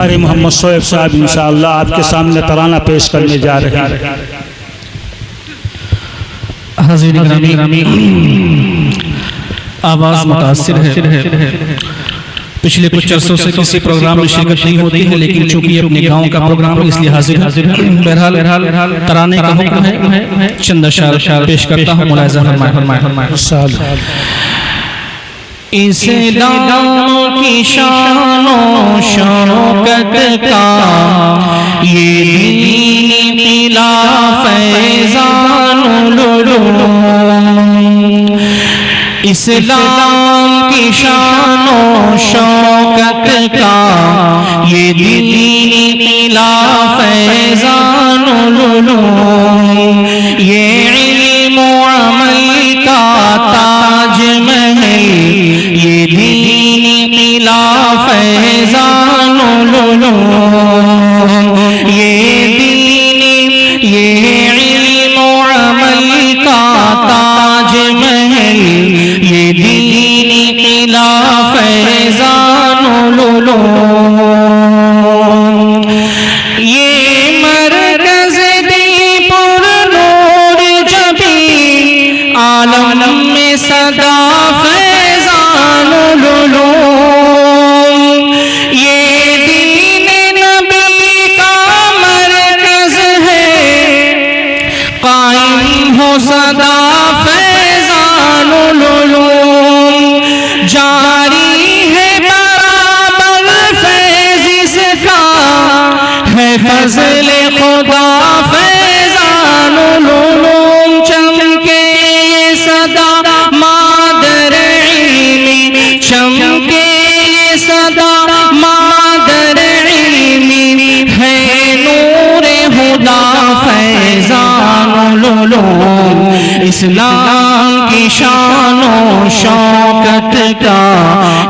محمد شعیب صاحب انشاءاللہ آپ کے سامنے ترانہ پیش کرنے جا رہے ہیں۔ حضرت گرامی، آواز متاثر ہے۔ پچھلے کچھ عرصوں سے کسی پروگرام میں شرکت نہیں ہوتی ہے، لیکن چونکہ اپنے گاؤں کا پروگرام اس لیے حاضر ہے۔ بہرحال ترانے کا حکم ہے، چند اشعار پیش کرتا ہوں، ملاحظہ فرمائیں۔ اسلام کی شان و شوکت کا یہ دین ملا فیضان العلوم، اسلام کی شان و شوکت کا یہ دین ملا فیضان العلوم، یہ علم و عمل کا تاج محل، یہ دین ملا فیضان العلوم، یہ دین، یہ علم و عمل کا تاج محل، یہ دین ملا فیضان العلوم، یہ مرکز دی پر نور جبی عالم میں صدا فیضان العلوم، یہ دین نبی کا مرکز ہے، قائم ہو صدا فیضان العلوم، جاری ہے برابر فیض اس کا، ہے فضل خدا فیضان العلوم، چمکے یہ صدا مادر علمی، چمکے یہ صدا مادر علمی، ہے نور خدا فیضان العلوم، اسلام کی شان و شوکت کا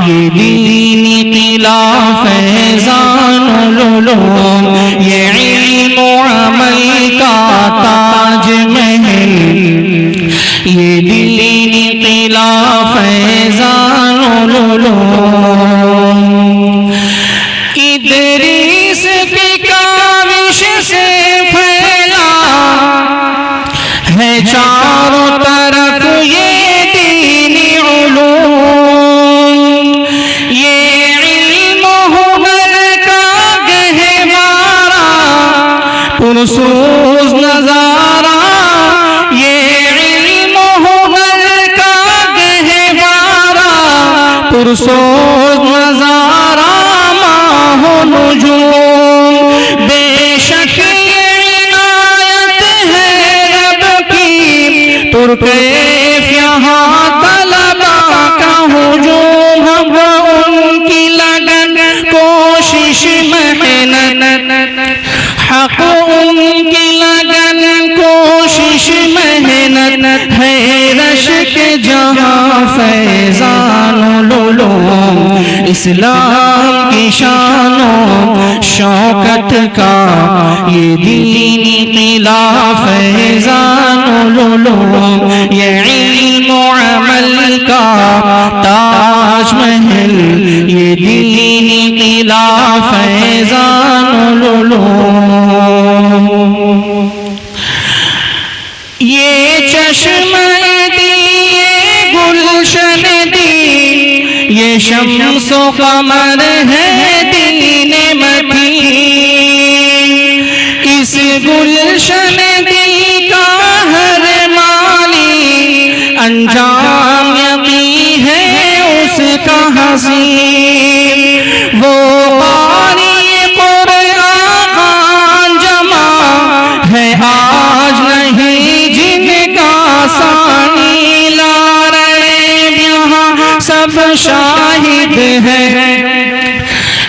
یہ دین قلعہ فیضان العلوم، یہ علم و عمل کا تاج محل، یہ دین قلعہ فیضان العلوم، ادریس کی کاوش سے پھیلا ہے چاروں طرف یہ دینی علوم، یہ علم ہنر کا گہوارہ پرسوز نظارہ، یہ علم ہنر کا گہوارہ پرسوز نظارہ، ماہ و نجوم، بے شک یہ عنایت ہے رب کی، ترکیف یہاں طلبہ کا ہجوم، ہم ان کی لگن کوشش محنت، حق ان کی لگن کوشش محنت، ہے رشک جہاں فیضان العلوم، اسلام کی شان و شوکت کا یہ دین قلعہ فیضان العلوم، یہ علم و عمل کا تاج محل، یہ دین قلعہ فیضان العلوم، یہ چشمہ دی، یہ گلشن دی، یہ شمس و قمر ہے دین متین، اس گلشن دی کا ہر مالی انجام یقین ہے اس کا حسین، وہ قاری قرآن جمع ہے آج نہیں جن کا ثانی، لا ریب یہاں سب شاہد ہیں،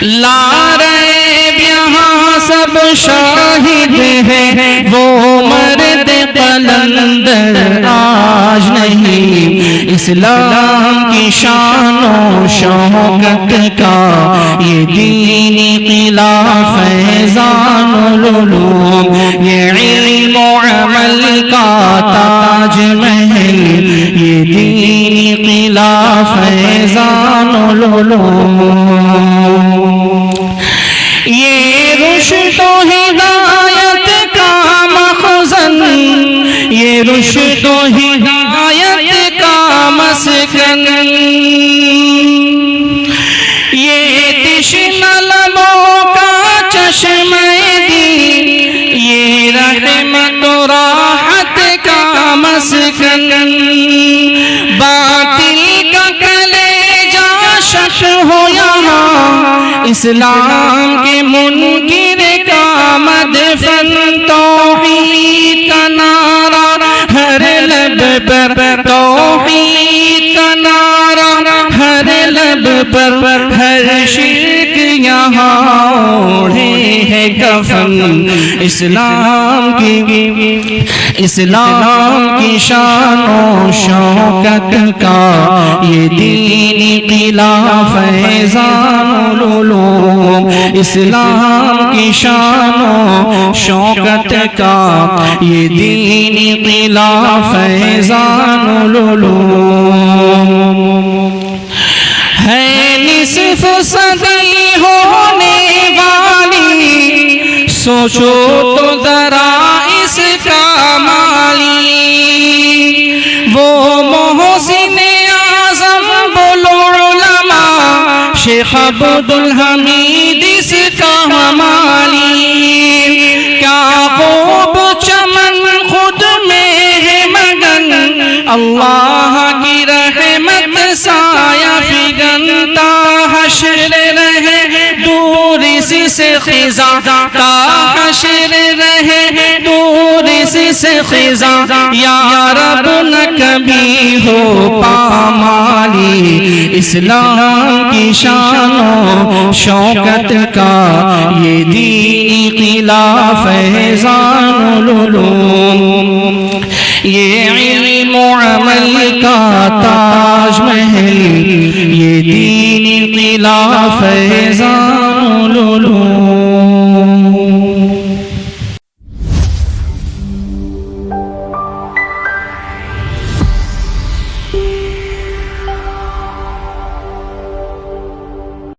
لا ریب یہاں سب شاہد ہیں، وہ مرد قلندر آج نہیں، اسلام کی شان و شوکت کا یہ دین قلعہ فیضان العلوم، یہ علم و عمل کا تاج محل، یہ دین قلعہ فیضان العلوم، یہ رشد و ہدایت کا مخزن، یہ رشد و ہدایت کا مسکن، یہ تشنہ لبوں کا چشمہ دین، یہ رحمت و راحت کا مسکن، باطل کا کلیجہ شک ہو یہاں، اسلام کے منکر کا مدفن، توحید کا نعرہ ہر لب پر، توحید کا نعرہ ہر لب پر، ہر شرک یہاں اوڑھے ہے کفن، اسلام کی شان و شوکت کا یہ دینی قلعہ فیضان العلوم، اسلام کی شان و شوکت کا یہ دینی قلعہ فیضان العلوم، ہے نصف صدی ہونے والی، سوچو تو ذرا اس کا مالی، وہ محسن اعظم بوالعلماء شیخ عبدالحمید اس کا مالی، کیا خوب چمن خود میں ہے مگن، اللہ کی رحمت سایہ فگنتا، حشر رہے دور اس سے خزاں، تا حشر رہے دور اس سے خزاں، یا رب نہ کبھی ہو پامالی، اسلام کی شان و شوکت کا یہ دینی قلعہ فیضان العلوم، یہ علم و عمل کا تاج محل، یہ دینی قلعہ فیضان